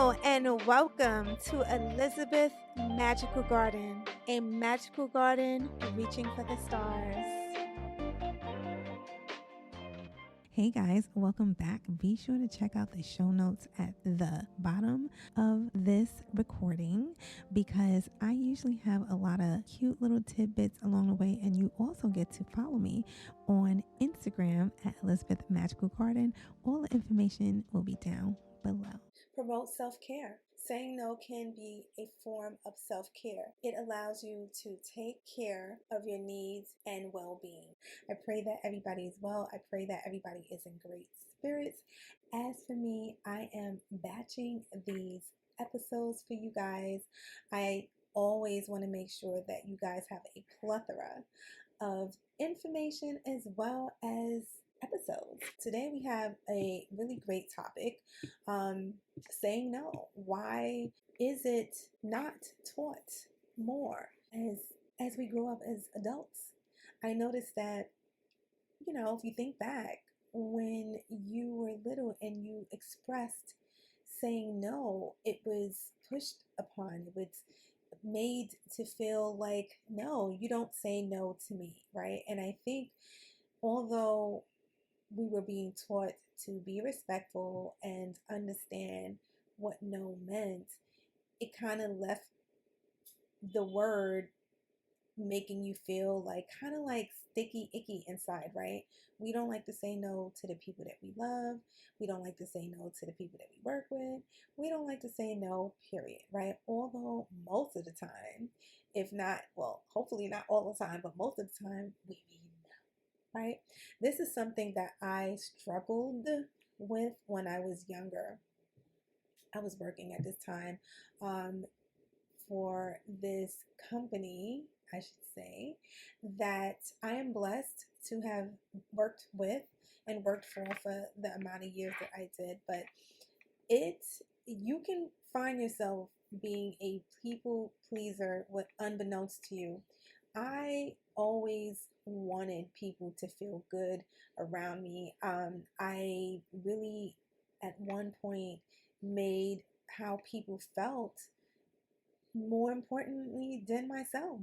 Hello and welcome to Elizabeth Magical Garden, a magical garden reaching for the stars. Hey guys, welcome back. Be sure to check out the show notes at the bottom of this recording because I usually have a lot of cute little tidbits along the way, and you also get to follow me on Instagram at Elizabeth Magical Garden. All the information will be down below. Promote self-care. Saying no can be a form of self-care. It allows you to take care of your needs and well-being. I pray that everybody is well. I pray that everybody is in great spirits. As for me, I am batching these episodes for you guys. I always want to make sure that you guys have a plethora of information as well as episodes. Today we have a really great topic, saying no. Why is it not taught more as we grow up as adults? I noticed that, if you think back when you were little and you expressed saying no, it was pushed upon. It was made to feel like, no, you don't say no to me, right? And I think although we were being taught to be respectful and understand what no meant, it kind of left the word making you feel like kind of like sticky icky inside, right? We don't like to say no to the people that we love. We don't like to say no to the people that we work with. We don't like to say no, period, right? Although most of the time, if not, well, hopefully not all the time, but most of the time we mean no, right? This is something that I struggled with when I was younger. I was working at this time for this company, I should say, that I am blessed to have worked with and worked for the amount of years that I did. But you can find yourself being a people pleaser with unbeknownst to you. I always wanted people to feel good around me. I really, at one point, made how people felt more important than myself,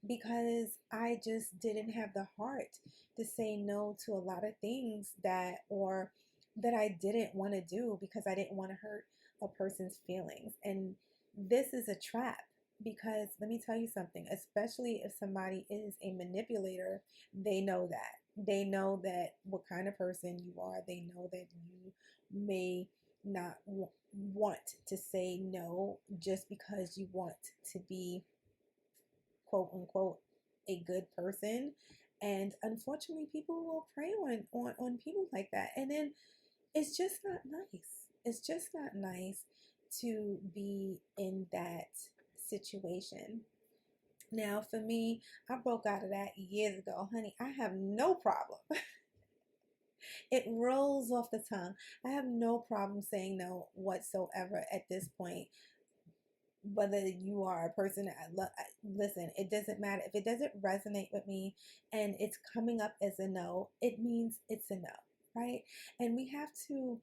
because I just didn't have the heart to say no to a lot of things that I didn't want to do because I didn't want to hurt a person's feelings. And this is a trap, because let me tell you something, especially if somebody is a manipulator, they know that. They know that what kind of person you are. They know that you may not want to say no just because you want to be, quote unquote, a good person. And unfortunately, people will prey on people like that. And then it's just not nice. It's just not nice to be in that situation. Now, for me, I broke out of that years ago, honey. I have no problem. It rolls off the tongue. I have no problem saying no whatsoever at this point. Whether you are a person that I love, listen, it doesn't matter. If it doesn't resonate with me and it's coming up as a no, it means it's a no, right? And we have to,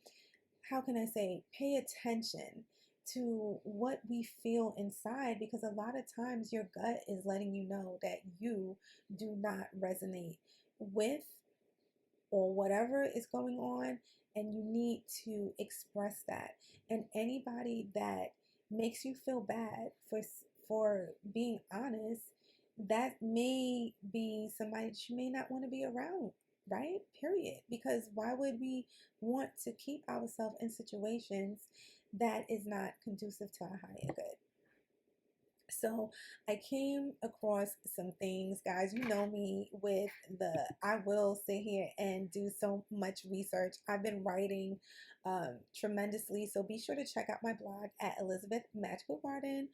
how can I say, pay attention to what we feel inside, because a lot of times your gut is letting you know that you do not resonate with or whatever is going on, and you need to express that. And anybody that makes you feel bad for being honest, that may be somebody that you may not want to be around, right? Period. Because why would we want to keep ourselves in situations that is not conducive to our higher good? So I came across some things, guys. You know me with I will sit here and do so much research. I've been writing tremendously. So be sure to check out my blog at Elizabeth Magical Garden.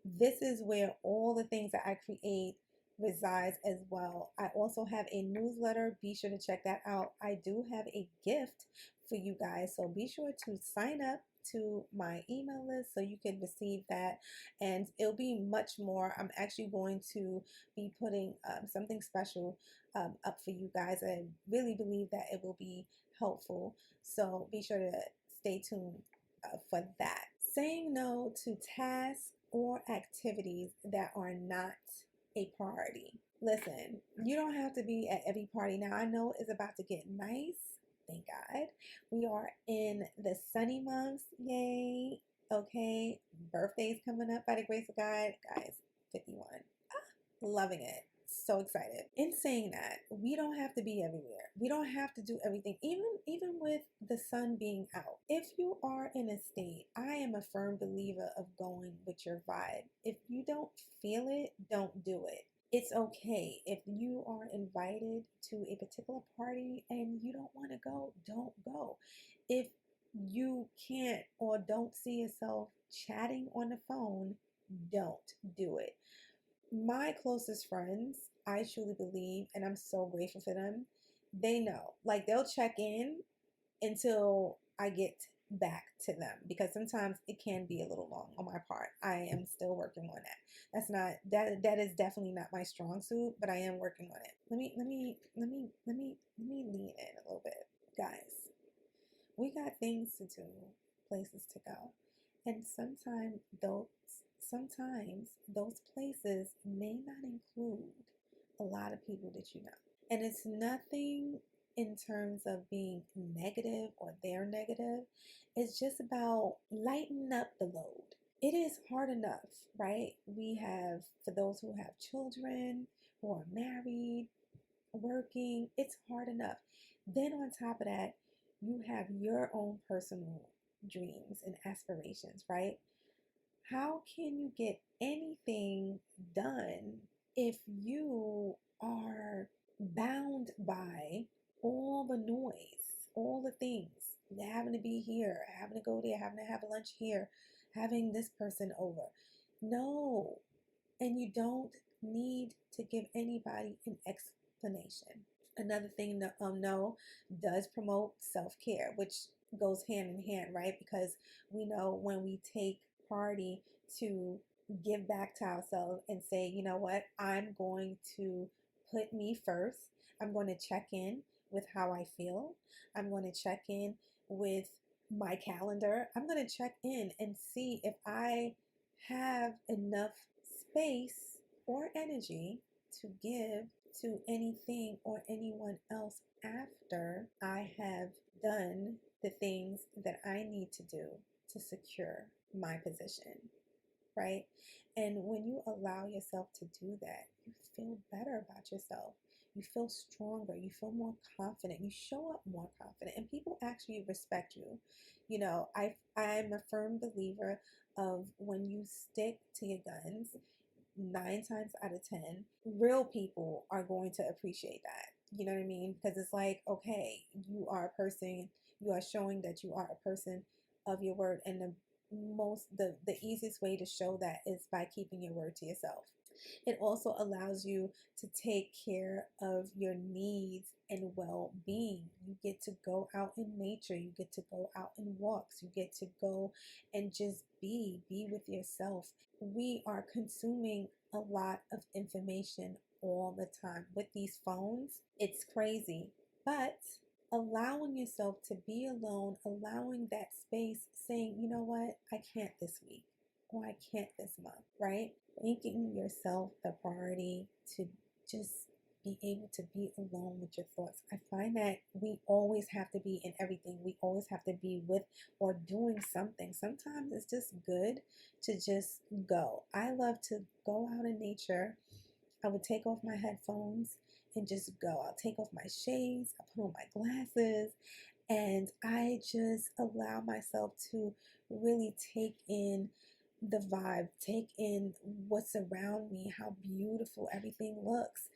This is where all the things that I create resides as well. I also have a newsletter. Be sure to check that out. I do have a gift for you guys. So be sure to sign up to my email list so you can receive that, and it'll be much more. I'm actually going to be putting something special up for you guys. I really believe that it will be helpful, so be sure to stay tuned for that. Saying no to tasks or activities that are not a priority. Listen, you don't have to be at every party. Now, I know it's about to get nice. Thank God. We are in the sunny months. Yay. Okay. Birthday's coming up by the grace of God. Guys, 51. Loving it. So excited. In saying that, we don't have to be everywhere. We don't have to do everything, even with the sun being out. If you are in a state, I am a firm believer of going with your vibe. If you don't feel it, don't do it. It's okay. If you are invited to a particular party and you don't want to go, don't go. If you can't or don't see yourself chatting on the phone, don't do it. My closest friends, I truly believe, and I'm so grateful for them, they know. Like, they'll check in until I get back to them, because sometimes it can be a little long on my part. I am still working on that. That is definitely not my strong suit, but I am working on it. Let me lean in a little bit. Guys, we got things to do, places to go. And sometimes those places may not include a lot of people that you know. And it's nothing in terms of being negative or they're negative. It's just about lightening up the load. It is hard enough, right? We have, for those who have children, who are married, working, it's hard enough. Then on top of that, you have your own personal dreams and aspirations, right? How can you get anything done if you are bound by all the noise, all the things, having to be here, having to go there, having to have lunch here, having this person over? No. And you don't need to give anybody an explanation. Another thing, no does promote self-care, which goes hand in hand, right? Because we know when we take priority to give back to ourselves and say, you know what, I'm going to put me first. I'm going to check in with how I feel. I'm going to check in with my calendar. I'm going to check in and see if I have enough space or energy to give to anything or anyone else after I have done the things that I need to do to secure my position, right? And when you allow yourself to do that, you feel better about yourself. You feel stronger. You feel more confident. You show up more confident, and people actually respect you. You know, I'm a firm believer of when you stick to your guns, 9 times out of 10, real people are going to appreciate that. You know what I mean? Because it's like, okay, you are a person, you are showing that you are a person of your word. And the easiest way to show that is by keeping your word to yourself. It also allows you to take care of your needs and well-being. You get to go out in nature. You get to go out in walks. You get to go and just be with yourself. We are consuming a lot of information all the time with these phones. It's crazy, but allowing yourself to be alone, allowing that space, saying, you know what, I can't this week, or I can't this month, right? Making yourself the priority to just be able to be alone with your thoughts. I find that we always have to be in everything. We always have to be with or doing something. Sometimes it's just good to just go. I love to go out in nature. I would take off my headphones and just go. I'll take off my shades, I put on my glasses, and I just allow myself to really take in the vibe, take in what's around me, how beautiful everything looks,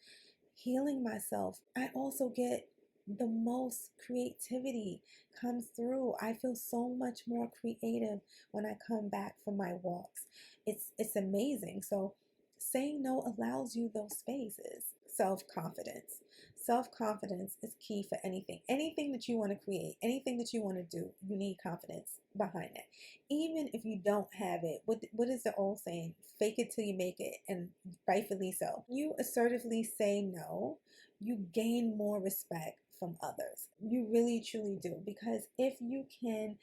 healing myself. I also get the most creativity comes through. I feel so much more creative when I come back from my walks. It's amazing. So saying no allows you those spaces. Self-confidence. Self-confidence is key for anything. Anything that you want to create, anything that you want to do, you need confidence behind it. Even if you don't have it, what is the old saying? Fake it till you make it, and rightfully so. You assertively say no, you gain more respect from others. You really truly do, because if you can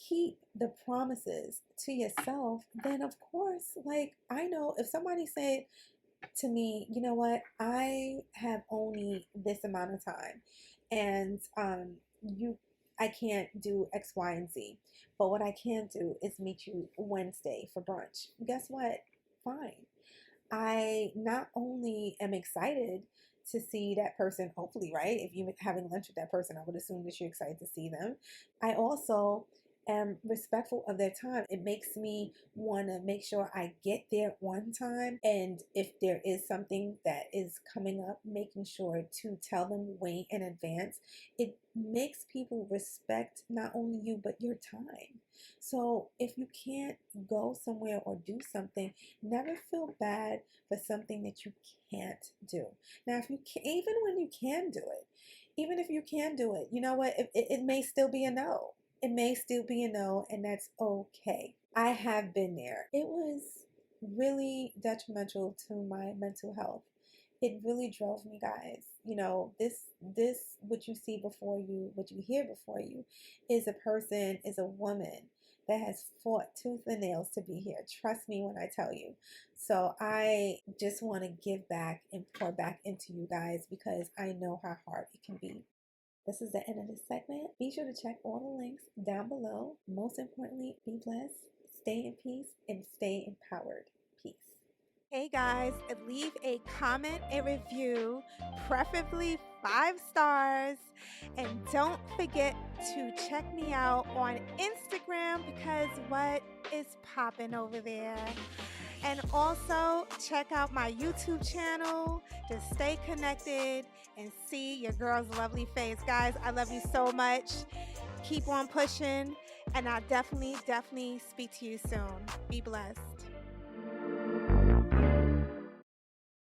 keep the promises to yourself, then of course, like, I know if somebody said to me, you know what, I have only this amount of time, and you I can't do X, Y, and Z. But what I can do is meet you Wednesday for brunch. Guess what? Fine. I not only am excited to see that person, hopefully, right? If you're having lunch with that person, I would assume that you're excited to see them. I also am respectful of their time. It makes me want to make sure I get there on time. And if there is something that is coming up, making sure to tell them way in advance. It makes people respect not only you, but your time. So if you can't go somewhere or do something, never feel bad for something that you can't do. Now, if you can, even when you can do it, even if you can do it, you know what? It may still be a no. It may still be a no, and that's okay. I have been there. It was really detrimental to my mental health. It really drove me, guys. You know, this what you see before you, what you hear before you, is a person, is a woman that has fought tooth and nails to be here. Trust me when I tell you. So I just want to give back and pour back into you guys because I know how hard it can be. This is the end of this segment. Be sure to check all the links down below. Most importantly, be blessed, stay in peace, and stay empowered. Peace. Hey guys, leave a comment, a review, preferably 5 stars. And don't forget to check me out on Instagram because what is popping over there. And also check out my YouTube channel to stay connected and see your girl's lovely face. Guys, I love you so much. Keep on pushing, and I'll definitely speak to you soon. Be blessed.